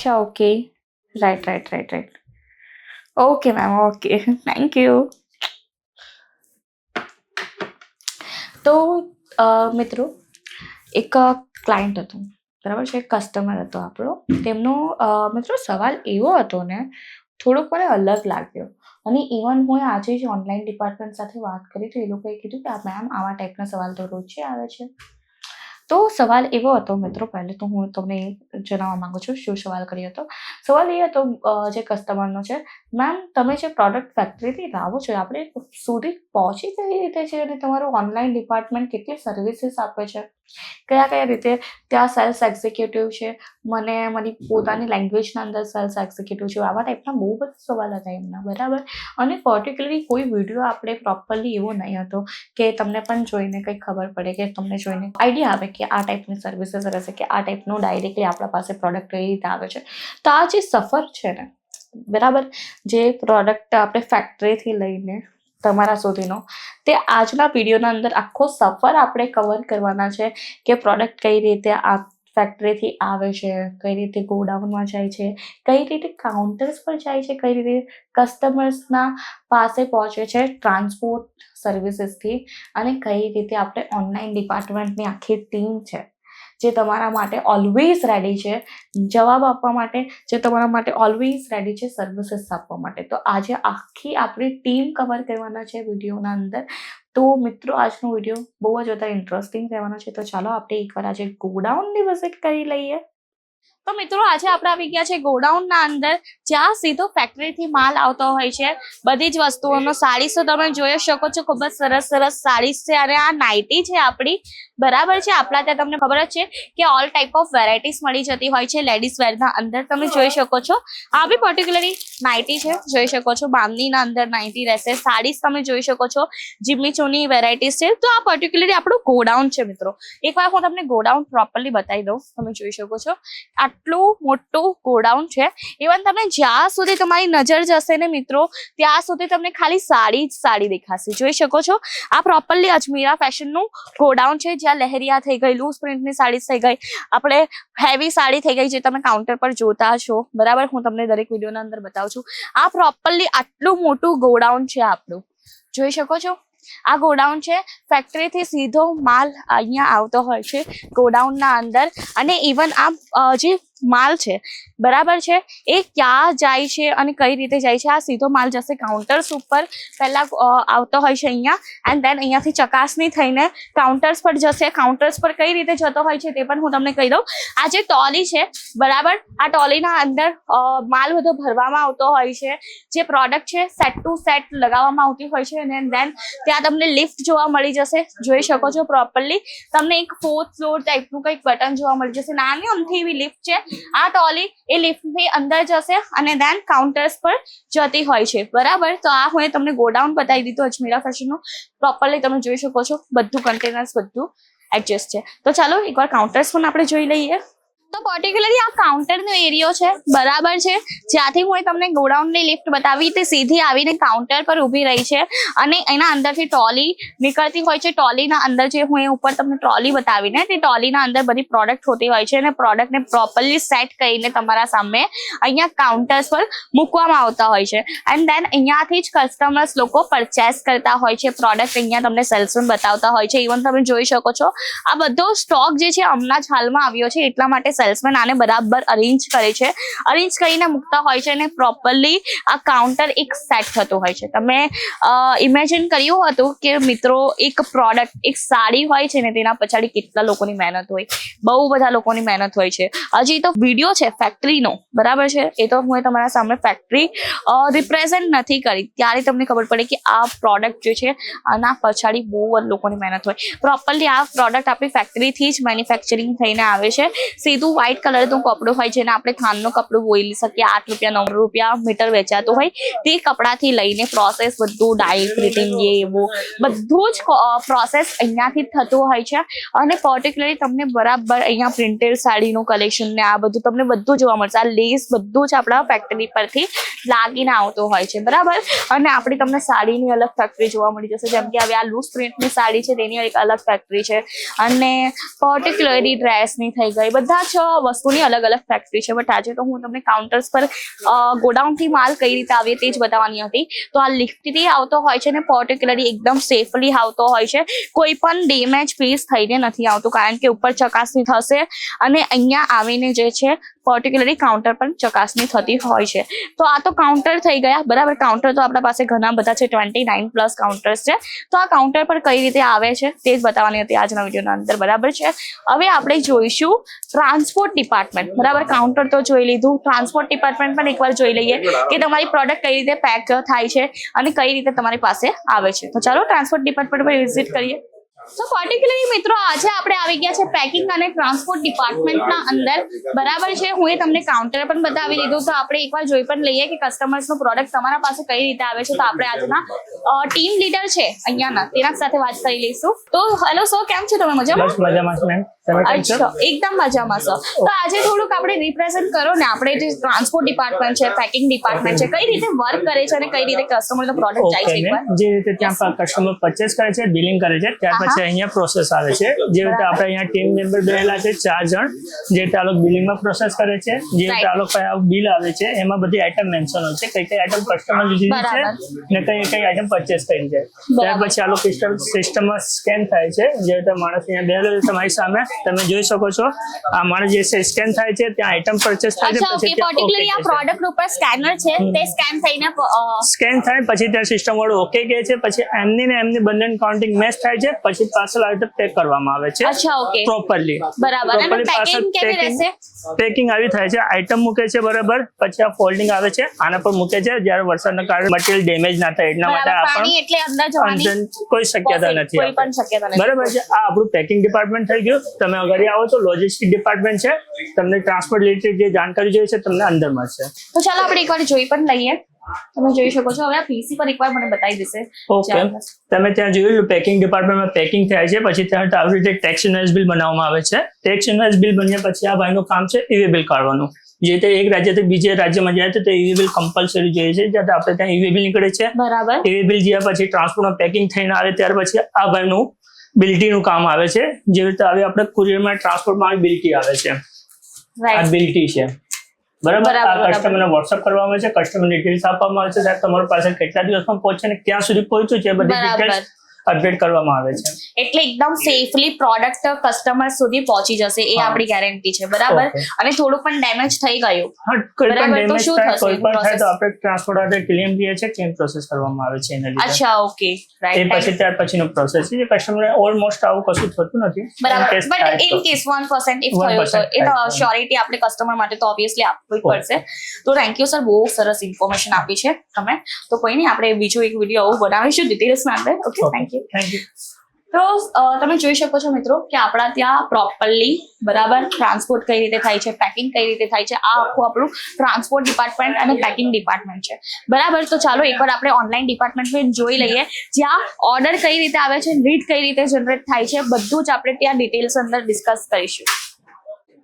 અચ્છા okay right okay ma'am okay thank you. તો મિત્રો એક ક્લાયન્ટ હતું બરાબર છે, કસ્ટમર હતો આપણો. તેમનો મિત્રો સવાલ એવો હતો ને થોડોક મને અલગ લાગ્યો અને ઇવન હું આજે જ ઓનલાઈન ડિપાર્ટમેન્ટ સાથે વાત કરી તો એ લોકોએ કીધું કે મેમ આવા ટાઈપના સવાલ તો રોજ આવે છે. તો સવાલ એવો હતો મિત્રો, પહેલે તો હું તમને જણાવવા માંગુ છું શું સવાલ કર્યો હતો. સવાલ એ હતો જે કસ્ટમરનો છે, મેમ તમે જે પ્રોડક્ટ ફેક્ટરીથી લાવો છો આપણે સુધી પહોંચી કઈ રીતે છે અને તમારું ઓનલાઈન ડિપાર્ટમેન્ટ કેટલી સર્વિસીસ આપે છે, કયા રીતે ત્યાં સેલ્સ એક્ઝિક્યુટિવ છે, મને મારી પોતાની લેંગ્વેજના અંદર સેલ્સ એક્ઝિક્યુટિવ છે, આવા ટાઈપના બહુ બધા સવાલ હતા એમના બરાબર. અને પર્ટિક્યુલરલી કોઈ વિડીયો આપણે પ્રોપરલી એવો નહીં હતો કે તમને પણ જોઈને કંઈ ખબર પડે કે તમને જોઈને આઈડિયા આવે કે આ ટાઈપની સર્વિસીસ રહેશે કે આ ટાઈપનું ડાયરેક્ટલી આપણા પાસે પ્રોડક્ટ કઈ રીતે આવે છે. તો આ જે સફર છે ને બરાબર, જે પ્રોડક્ટ આપણે ફેક્ટરીથી લઈને તમારા સુધીનો, તે આજના વિડીયોના અંદર આખો સફર આપણે કવર કરવાના છે કે પ્રોડક્ટ કઈ રીતે આ ફેક્ટરીથી આવે છે, કઈ રીતે ગોડાઉનમાં જાય છે, કઈ રીતે કાઉન્ટર્સ પર જાય છે, કઈ રીતે કસ્ટમર્સના પાસે પહોંચે છે ટ્રાન્સપોર્ટ સર્વિસીસથી, અને કઈ રીતે આપણે ઓનલાઈન ડિપાર્ટમેન્ટની આખી ટીમ છે જે તમારા માટે ઓલવેઝ રેડી છે જવાબ આપવા માટે, જે તમારા માટે ઓલવેઝ રેડી છે સર્વિસીસ આપવા માટે. તો આજે આખી આપણી ટીમ કવર કરવાના છે વિડીયોના અંદર. તો મિત્રો આજનો વિડીયો બહુ જ વધારે ઇન્ટરેસ્ટિંગ રહેવાનો છે. તો ચાલો આપણે એકવાર આજે ગોડાઉનની વિઝિટ કરી લઈએ. તો મિત્રો આજે આપણે આવી ગયા છે ગોડાઉનના અંદર, જ્યાં સીધો ફેક્ટરીથી માલ આવતો હોય છે બધી જ વસ્તુઓનો. સાડીસ તો તમે જોઈ શકો છો, ખૂબ જ સરસ સરસ સાડીસ છે. અને આ નાઇટી છે આપણી બરાબર છે. આપણા ત્યાં તમને ખબર જ છે કે ઓલ ટાઈપ ઓફ વેરાયટીઝ મળી જતી હોય છે લેડીઝ વેરના અંદર. તમે જોઈ શકો છો આ બી પર્ટિક્યુલરલી નાઇટી છે, જોઈ શકો છો. બાંધણીના અંદર નાઇટી રહેશે. સાડીસ તમે જોઈ શકો છો, જીમી ચોની વેરાયટીઝ છે. તો આ પર્ટિક્યુલરલી આપણું ગોડાઉન છે મિત્રો. એકવાર હું તમને ગોડાઉન પ્રોપરલી બતાવી દઉં. તમે જોઈ શકો છો આટલું મોટું ગોડાઉન છે. ઇવન તમે જ્યાં સુધી તમારી નજર જશે ને મિત્રો ત્યાં સુધી તમને ખાલી સાડી જ સાડી દેખાશે. જોઈ શકો છો આ પ્રોપરલી અજમીરા ફેશનનું ગોડાઉન છે, જ્યાં લહેરિયા થઈ ગઈ, લૂઝ પ્રિન્ટની સાડી થઈ ગઈ, આપણે હેવી સાડી થઈ ગઈ જે તમે કાઉન્ટર પર જોતા છો બરાબર. હું તમને દરેક વિડીયોના અંદર બતાવું છું. આ પ્રોપરલી આટલું મોટું ગોડાઉન છે આપણું, જોઈ શકો છો. આ ગોડાઉન છે, ફેક્ટરીથી સીધો માલ અહીંયા આવતો હોય છે ગોડાઉનના અંદર. અને ઇવન આ જે માલ છે બરાબર છે એ ક્યાં જાય છે અને કઈ રીતે જાય છે, આ સીધો માલ જશે કાઉન્ટર્સ ઉપર. પહેલા આવતો હોય છે અહીંયા, એન્ડ દેન અહીંયાથી ચકાસણી થઈને કાઉન્ટર્સ પર જશે. કાઉન્ટર્સ પર કઈ રીતે જતો હોય છે તે પણ હું તમને કહી દઉં. આ જે ટોલી છે બરાબર, આ ટોલીના અંદર માલ બધો ભરવામાં આવતો હોય છે. જે પ્રોડક્ટ છે સેટ ટુ સેટ લગાવવામાં આવતી હોય છે. અને દેન ત્યાં તમને લિફ્ટ જોવા મળી જશે, જોઈ શકો છો પ્રોપરલી. તમને એક 4th ફ્લોર ટાઈપનું કંઈક બટન જોવા મળી જશે. નાની અમથી એવી લિફ્ટ છે. આ ટોલી એ લિફ્ટની અંદર જશે અને દેન કાઉન્ટર્સ પર જતી હોય છે બરાબર. તો આ હું તમને ગોડાઉન બતાવી દીધું અજમીરા ફેશનનું. પ્રોપરલી તમે જોઈ શકો છો બધું કન્ટેનર્સ બધું એડજસ્ટ છે. તો ચાલો એકવાર કાઉન્ટર્સ પણ આપણે જોઈ લઈએ. તો પર્ટિક્યુલરલી આ કાઉન્ટરનો એરિયો છે બરાબર છે. જ્યાંથી હું તમને ગોડાઉનની લિફ્ટ બતાવી તે સીધી આવીને કાઉન્ટર પર ઊભી રહી છે અને એના અંદરથી ટ્રોલી નીકળતી હોય છે. ટ્રોલીના અંદર જે હું ઉપર તમને ટ્રોલી બતાવીને તે ટ્રોલીના અંદર બધી પ્રોડક્ટ હોતી હોય છે અને પ્રોડક્ટને પ્રોપરલી સેટ કરીને તમારા સામે અહીંયા કાઉન્ટર્સ પર મૂકવામાં આવતા હોય છે. એન્ડ દેન અહીંયાથી જ કસ્ટમર્સ લોકો પરચેસ કરતા હોય છે પ્રોડક્ટ. અહીંયા તમને સેલ્સમેન બતાવતા હોય છે. ઇવન તમે જોઈ શકો છો આ બધો સ્ટોક જે છે હમણાં જ હાલમાં આવ્યો છે, એટલા માટે સેલ્સમેન આને બરાબર અરેન્જ કરે છે. અરેન્જ કરીને મૂકતા હોય છે અને પ્રોપરલી આ કાઉન્ટર એક સેટ થતું હોય છે. તમે ઇમેજિન કર્યું હતું કે મિત્રો એક પ્રોડક્ટ, એક સાડી હોય છે ને તેના પછાડી કેટલા લોકોની મહેનત હોય, બહુ બધા લોકોની મહેનત હોય છે. હજી તો વિડીયો છે ફેક્ટરીનો બરાબર છે, એ તો હું તમારા સામે ફેક્ટરી રિપ્રેઝન્ટ નથી કરી, ત્યારે તમને ખબર પડે કે આ પ્રોડક્ટ જે છે આના પછાડી બહુ જ લોકોની મહેનત હોય. પ્રોપરલી આ પ્રોડક્ટ આપણી ફેક્ટરીથી જ મેન્યુફેક્ચરિંગ થઈને આવે છે. સીધું વ્હાઇટ કલરનું કપડું હોય જેને આપણે થાનનું કપડું બોલી શકીએ. 8 રૂપિયા 9 રૂપિયા મીટર વેચાતું હોય તે કપડાથી લઈને પ્રોસેસ બધું ડાય ફિટિંગ એવું બધું જ પ્રોસેસ અહીંયાથી જ થતું હોય છે. અને પર્ટિક્યુલરલી તમને બરાબર અહીંયા પ્રિન્ટેડ સાડીનું કલેક્શન ને આ બધું તમને બધું જોવા મળશે. આ લેસ બધું જ આપણા ફેક્ટરી પરથી લાગીને આવતું હોય છે બરાબર. અને આપણી તમને સાડીની અલગ ફેક્ટરી જોવા મળી જશે. જેમ કે હવે આ લૂઝ પ્રિન્ટની સાડી છે તેની એક અલગ ફેક્ટરી છે. અને પર્ટિક્યુલરલી ડ્રેસની થઈ ગઈ, બધા જ વસ્તુની અલગ અલગ ફેક્ટરી છે, બટ આજે તો હું તમને કાઉન્ટર્સ પર ગોડાઉનથી માલ કઈ રીતે આવે તે જ બતાવવાની હતી. તો આ લિફ્ટથી આવતો હોય છે ને પર્ટિક્યુલરલી એકદમ સેફલી આવતો હોય છે, કોઈ પણ ડેમેજ પીસ થઈને નથી આવતું, કારણ કે ઉપર ચકાસણી થશે અને અહીંયા આવીને જે છે પર્ટિક્યુલરલી કાઉન્ટર પર ચકાસણી થતી હોય છે. તો આ તો કાઉન્ટર થઈ ગયા, બરાબર. કાઉન્ટર તો આપણા પાસે ઘણા બધા છે, 29+ કાઉન્ટર્સ છે. તો આ કાઉન્ટર પર કઈ રીતે આવે છે તે જ બતાવવાની હતી આજના વિડીયોના અંદર, બરાબર છે. હવે આપણે જોઈશું ટ્રાન્સપોર્ટ ડિપાર્ટમેન્ટ, બરાબર. કાઉન્ટર તો જોઈ લીધું, ટ્રાન્સપોર્ટ ડિપાર્ટમેન્ટ પણ એકવાર જોઈ લઈએ કે તમારી પ્રોડક્ટ કઈ રીતે પેક થાય છે અને કઈ રીતે તમારી પાસે આવે છે. તો ચાલો ટ્રાન્સપોર્ટ ડિપાર્ટમેન્ટ પર વિઝિટ કરીએ. તો પર્ટિક્યુલરલી મિત્રો આજે આપણે આવી ગયા છે પેકિંગ અને ટ્રાન્સપોર્ટ ડિપાર્ટમેન્ટના અંદર, બરાબર છે. હું એ તમને કાઉન્ટર પણ બતાવી દીધું, તો આપણે એકવાર જોઈ પણ લઈએ કે કસ્ટમર્સનું પ્રોડક્ટ તમારા પાસે કઈ રીતે આવે છે. તો આપણે આજના ટીમ લીડર છે અહીંયાના, તેના સાથે વાત કરી લઈશું. તો હેલો સર, કેમ છો તમે? મજામાં? અચ્છા, એકદમ મજામાં સર. તો આજે થોડુંક આપણે રિપ્રેઝન્ટ કરો ને, આપણે જે ટ્રાન્સપોર્ટ ડિપાર્ટમેન્ટ છે, પેકિંગ ડિપાર્ટમેન્ટ છે, કઈ રીતે વર્ક કરે છે અને કઈ રીતે કસ્ટમરનો પ્રોડક્ટ જાય છે. જે રીતે ત્યાં કસ્ટમર પરચેસ કરે છે, બિલિંગ કરે છે, ત્યાર પછી અહીંયા પ્રોસેસ આવે છે. જે રીતે આપણે અહીંયા ટીમ મેમ્બર બેઠેલા છે 4 જણ, જે રીતે આ લોકો બિલિંગમાં પ્રોસેસ કરે છે, જે રીતે આ લોકો બિલ આવે છે, એમાં બધી આઈટમ મેન્શન હોય છે, કઈ આઈટમ કસ્ટમર લીધી છે ને કઈ આઈટમ પરચેસ કરી છે. ત્યાર પછી આ લોકો સિસ્ટમમાં સ્કેન થાય છે. જે રીતે માણસ અહીંયા બેઠેલો છે તમારી સામે, તમે જોઈ શકો છો. આ માણસ જે સ્કેન થાય છે, ત્યાં આઈટમ પરચેસ થાય છે, પછી પર્ટિક્યુલરલી આ પ્રોડક્ટ ઉપર સ્કેનર છે, તે સ્કેન થઈને સ્કેન થાય, પછી ત્યાં સિસ્ટમ વાળું ઓકે કહે છે, પછી એમની ને એમની બંનેની કાઉન્ટિંગ મેચ થાય છે, પછી પાર્સલ આવી રીતે પેક કરવામાં આવે છે. અચ્છા, ઓકે, પ્રોપરલી, બરાબર. અને પેકિંગ કેવી રહેશે? પેકિંગ આવી થાય છે, આઈટમ મૂકે છે, બરાબર. પછી આ ફોલ્ડિંગ આવે છે, આના પર મૂકે છે, જ્યારે વરસાદના કારણે મટીરિયલ ડેમેજ ના થાય એટલા માટે પાણી એટલે અંદર જવાની કોઈ શક્યતા નથી, કોઈ પણ શક્યતા નથી, બરાબર છે. આ આપણું પેકિંગ ડિપાર્ટમેન્ટ થઈ ગયું. તમે અગર આવો તો લોજિસ્ટિક ડિપાર્ટમેન્ટ છે, તમને ટ્રાન્સપોર્ટ રિલેટેડ જે જાણકારી જોઈએ છે તમને અંદર મળશે. તો ચાલો આપણે એકવાર જોઈ પણ લઈએ. તમે જોઈ શકો છો. હવે આ પીસી પર એકવાર મને બતાવી દેશે. ઓકે, તમે ત્યાં જોયું પેકિંગ ડિપાર્ટમેન્ટમાં પેકિંગ થાય છે, પછી ત્યાં આવી રીતે ટેક્સ ઇનવોઇસ બિલ બનાવવામાં આવે છે. ટેક્સ ઇનવોઇસ બિલ બન્યા પછી આ ભાઈનું કામ છે ઈ-વે બિલ કાઢવાનું. જે રીતે એક રાજ્યથી બીજે રાજ્યમાં જાય તો ઈ-વે બિલ કમ્પલસરી જોઈએ છે, જ્યાં આપણે ત્યાં ઈ-વે બિલ નીકળે છે. બરાબર. ઈ-વે બિલ જ્યાં પછી ટ્રાન્સપોર્ટમાં પેકિંગ થઈને આવે ત્યાર પછી આ ભાઈનું બિલ્ટીનું કામ આવે છે. જે રીતે હવે આપણે કુરિયરમાં ટ્રાન્સપોર્ટમાં બિલ્ટી આવે છે, આ બિલ્ટી છે, બરાબર. આ કસ્ટમરને વોટ્સઅપ કરવામાં આવે છે, કસ્ટમર ડિટેલ્સ આપવામાં આવે છે, સાહેબ તમારું પાર્સલ કેટલા દિવસમાં પહોંચે ને ક્યાં સુધી પહોંચ્યું છે, બધી ડિટેલ્સ અપડેટ કરવામાં આવે છે. એટલે એકદમ સેફલી પ્રોડક્ટ કસ્ટમર સુધી પહોંચી જશે, એ આપણી ગેરંટી છે, બરાબર. અને થોડું પણ ડેમેજ થઈ ગયું, કોઈ પણ ડેમેજ થાય, કોઈ પણ થાય તો આપણે ટ્રાન્સપોર્ટ માટે ક્લેમ કરીએ છીએ, ક્લેમ પ્રોસેસ કરવામાં આવે છે એના લીધે. અચ્છા, ઓકે, રાઈટ. એ પછી ત્યાર પછીનો પ્રોસેસ છે, કસ્ટમરને ઓલમોસ્ટ આવું કશું થતું નથી, બરાબર. બટ ઇન કેસ 1% ઇફ થયું તો એ તો શ્યોરિટી આપણે કસ્ટમર માટે તો ઓબ્વિયસલી આપવી પડશે. તો થેન્ક યુ સર, બહુ સરસ ઇન્ફોર્મેશન આપી છે તમે. તો કોઈ નહીં, આપણે બીજો એક વિડીયો આવું બનાવીશું ડિટેલ્સમાં અંદર. Okay, thank you. તો તમે જોઈ શકો છો મિત્રો કે આપણા ત્યાં પ્રોપરલી, બરાબર, ટ્રાન્સપોર્ટ કઈ રીતે થાય છે, પેકિંગ કઈ રીતે થાય છે, આ આખું આપણું ટ્રાન્સપોર્ટ ડિપાર્ટમેન્ટ અને પેકિંગ ડિપાર્ટમેન્ટ છે, બરાબર. તો ચાલો એકવાર આપણે ઓનલાઈન ડિપાર્ટમેન્ટ જોઈ લઈએ, જ્યાં ઓર્ડર કઈ રીતે આવે છે, રીડ કઈ રીતે જનરેટ થાય છે, બધું જ આપણે ત્યાં ડિટેલ્સ અંદર ડિસ્કસ કરીશું.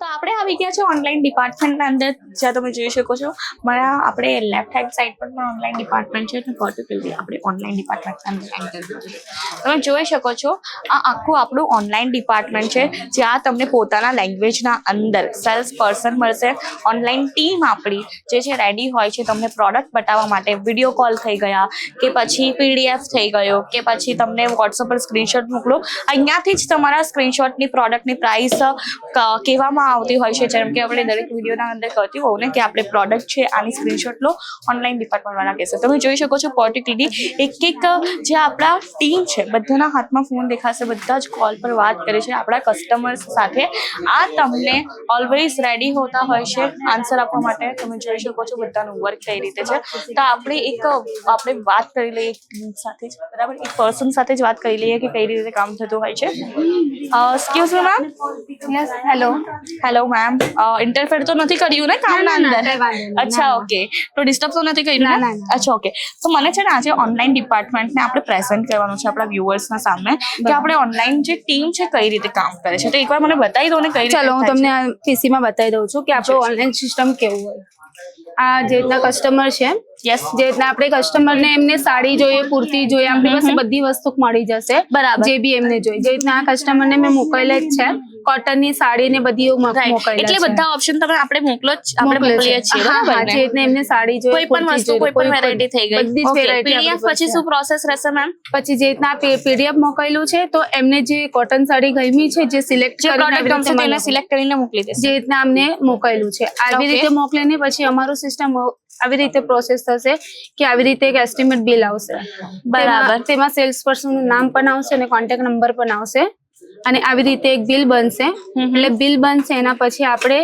તો આપણે આવી ગયા છે ઓનલાઈન ડિપાર્ટમેન્ટના અંદર, જ્યાં તમે જોઈ શકો છો મારા આપણે લેફ્ટ હેન્ડ સાઈડ પર પણ ઓનલાઈન ડિપાર્ટમેન્ટ છે, અને પર્ટિક્યુલરલી આપણે ઓનલાઈન ડિપાર્ટમેન્ટના અંદર એન્ટર કરીશું. તમે જોઈ શકો છો આ આખું આપણું ઓનલાઈન ડિપાર્ટમેન્ટ છે, જ્યાં તમને પોતાના લેંગ્વેજના અંદર સેલ્સ પર્સન મળશે. ઓનલાઈન ટીમ આપણી જે છે રેડી હોય છે તમને પ્રોડક્ટ બતાવવા માટે. વિડીયો કોલ થઈ ગયા કે પછી PDF થઈ ગયો કે પછી તમને વોટ્સઅપ પર સ્ક્રીનશોટ મોકલો, અહીંયાથી જ તમારા સ્ક્રીનશોટની પ્રોડક્ટની પ્રાઇસ કહેવામાં આવતી હોય છે. જેમ કે આપણે દરેક વિડીયોના અંદર કહેતી હોઉં ને કે આપણે પ્રોડક્ટ છે આની સ્ક્રીનશોટ લો, ઓનલાઈન ડિપાર્ટમેન્ટ વાળા કહેશે. તમે જોઈ શકો છો પર્ટિક્યુલરલી એક જે આપણા ટીમ છે બધાના હાથમાં ફોન દેખાશે, બધા જ કોલ પર વાત કરે છે આપણા કસ્ટમર્સ સાથે. આ તમને ઓલવેઝ રેડી હોતા હોય છે આન્સર આપવા માટે. તમે જોઈ શકો છો બધાનું વર્ક કઈ રીતે છે. તો આપણે વાત કરી લઈએ ટીમ સાથે જ, બરાબર, એક પર્સન સાથે જ વાત કરી લઈએ કે કઈ રીતે કામ થતું હોય છે. Excuse me ma'am. Yes, hello ma'am. Interfere તો નથી કર્યું ને કામના અંદર? અચ્છા, ઓકે. તો ડિસ્ટર્બ તો નથી કર્યું ને? અચ્છા, ઓકે. તો મને છે ને આજે ઓનલાઈન ડિપાર્ટમેન્ટને આપણે પ્રેઝન્ટ કરવાનું છે આપણા વ્યુઅર્સના સામે કે આપણે ઓનલાઈન જે ટીમ છે કઈ રીતે કામ કરે છે. તો એકવાર મને બતાવી દો ને કઈ રીતે. ચલો હું તમને પીસીમાં બતાવી દઉં છું કે આપણું ઓનલાઈન સિસ્ટમ કેવું હોય. આ જે રીતના કસ્ટમર છે યસ જે રીતના આપણે કસ્ટમરને એમને સાડી જોઈએ, કુર્તી જોઈએ, આપણી પાસે બધી વસ્તુ મળી જશે. બરાબર. જે બી એમને જોઈએ, જે રીતના આ કસ્ટમરને મેં મોકલેલ જ છે, કોટનની સાડી ને બધી મોકલેલ એટલે છે. બધા ઓપ્શન તમે આપણે મોકલીએ છીએ હા, બરાબર હા, ને? જે રીતના એમને સાડી જોઈએ, કોઈ પણ વસ્તુ કોઈ પણ વેરાયટી થઈ ગઈ. બધી જ વેરાયટી પીડીએફ પછી શું પ્રોસેસ રહેશે મેમ? પછી જે રીતના પીડીએફ મોકલેલું છે, તો એમને જે કોટન સાડી ગમી છે, જે સિલેક્ટ જે પ્રોડક્ટ ગમશે તેને સિલેક્ટ કરીને મોકલી દેશે. જે રીતના અમને મોકલેલું છે, આવી રીતે મોકલીને પછી અમારું સિસ્ટમ આવી રીતે પ્રોસેસ થશે કે આવી રીતે એક એસ્ટિમેટ બિલ આવશે. બરાબર. તેમાં સેલ્સ પર્સન નું નામ પણ આવશે અને કોન્ટેક્ટ નંબર પણ આવશે અને આવી રીતે એક બિલ બનશે. એટલે બિલ બનશે એના પછી આપણે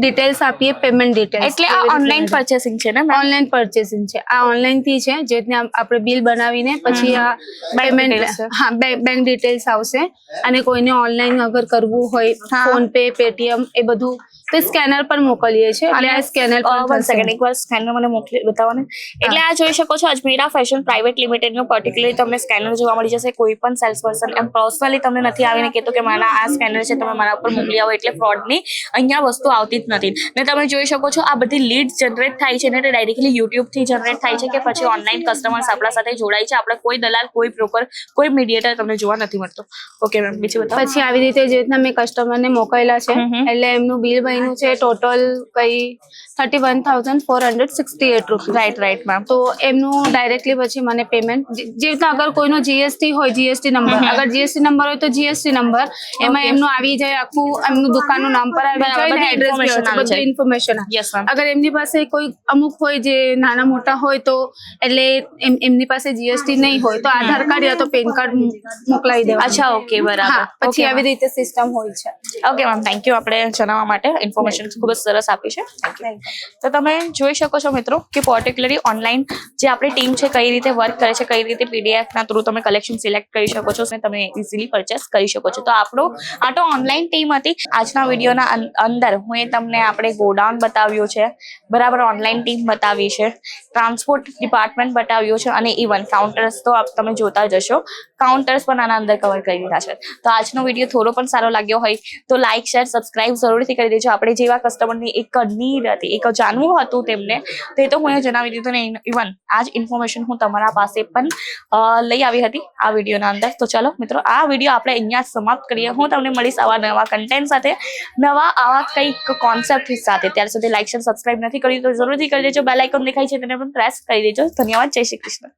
ડિટેલ્સ આપીએ, પેમેન્ટ ડિટેલ્સ. એટલે આ ઓનલાઈન પરચેસિંગ છે ને મેમ? ઓનલાઈન પરચેસિંગ છે, આ ઓનલાઈન થી છે. જે રીતના આપણે બિલ બનાવીને પછી આ પેમેન્ટ, હા, બેંક ડિટેલ્સ આવશે અને કોઈને ઓનલાઈન અગર કરવું હોય, ફોન પે, પેટીએમ એ બધું તો સ્કેનર પર મોકલીએ છીએ. એટલે આ સ્કેનર પર વન સેકન્ડ, એકવાર સ્કેનર મને મોકલી બતાવો ને. એટલે આ જોઈ શકો છો, અજમેરા ફેશન પ્રાઇવેટ લિમિટેડ નું પર્ટિક્યુલરલી તમને સ્કેનર જોવા મળી જશે. કોઈ પણ સેલ્સ પર્સન એમ પર્સનલી તમને નથી આવીને કહેતો કે મારા આ સ્કેનર છે, તમે મારા ઉપર મોકલી આવો. એટલે ફ્રોડની અહીંયા વસ્તુ આવતી જ નથી. ને તમે જોઈ શકો છો આ બધી લીડ જનરેટ થાય છે ને ડાયરેક્ટલી યુટ્યુબ થી જનરેટ થાય છે કે પછી ઓનલાઈન કસ્ટમર્સ આપણા સાથે જોડાય છે. આપણે કોઈ દલાલ, કોઈ બ્રોકર, કોઈ મીડિયેટર તમને જોવા નથી મળતો. ઓકે મેમ, બીજું બતાવો. પછી આવી રીતે જે રીતના મેં કસ્ટમરને મોકલેલા છે, એટલે એમનું બિલ બન્યું છે ટોટલ કઈ 31,468 રૂપીસ. Right ma'am. તો એમનું ડાયરેક્ટલી પછી મને પેમેન્ટ, જે રીતના અગર કોઈનો જીએસટી હોય, જીએસટી નંબર, અગર જીએસટી નંબર હોય તો જીએસટી નંબર એમાં એમનું આવી જાય, આખું એમનું દુકાનનું નામ પર આવી જાય ને એડ્રેસ, બધી ઇન્ફોર્મેશન. અગર એમની પાસે કોઈ અમુક હોય જે નાના મોટા હોય તો એટલે એમની પાસે જીએસટી નહીં હોય તો આધાર કાર્ડ યા તો પેન કાર્ડ મોકલાવી દેવા. અચ્છા, ઓકે, બરાબર. પછી આવી રીતે સિસ્ટમ હોય છે. ઓકે મેમ, થેન્ક યુ આપણે જણાવવા માટે. ઇન્ફોર્મેશન ખૂબ જ સરસ આપી છે. તો તમે જોઈ શકો છો મિત્રો કે પર્ટિક્યુલરલી ઓનલાઈન જે આપણી ટીમ છે કઈ રીતે વર્ક કરે છે, કઈ રીતે પીડીએફ ના થ્રુ તમે કલેક્શન સિલેક્ટ કરી શકો છો અને તમે ઇઝીલી પરચેસ કરી શકો છો. તો આ તો ઓનલાઈન ટીમ હતી. આજના વિડીયોના અંદર હું તમને આપણે ગોડાઉન બતાવ્યું છે, બરાબર, ઓનલાઈન ટીમ બતાવી છે, ટ્રાન્સપોર્ટ ડિપાર્ટમેન્ટ બતાવ્યું છે અને ઇવન કાઉન્ટર્સ તો તમે જોતા જશો, કાઉન્ટર્સ પણ આના અંદર કવર કરી દીધા છે. તો આજનો વિડીયો થોડો પણ સારો લાગ્યો હોય તો લાઇક, શેર, સબસ્ક્રાઇબ જરૂરથી કરી દેજો. આપણે જેવા કસ્ટમરની એક નીડ હતી, એક જાણવું હતું તેમને, તે તો હું જણાવી દીધું ને. ઇવન આ જ ઇન્ફોર્મેશન હું તમારા પાસે પણ લઈ આવી હતી આ વિડીયોના અંદર. તો ચલો મિત્રો, આ વિડીયો આપણે અહીંયા સમાપ્ત કરીએ. હું તમને મળીશ આવા નવા કન્ટેન્ટ સાથે, નવા આવા કંઈક કોન્સેપ્ટ સાથે. ત્યાર સુધી લાઇક, શેર, સબસ્ક્રાઇબ નથી કર્યું તો જરૂરથી કરી દેજો. બેલ આઇકોન દેખાય છે તેને પણ પ્રેસ કરી દેજો. ધન્યવાદ. જય શ્રી કૃષ્ણ.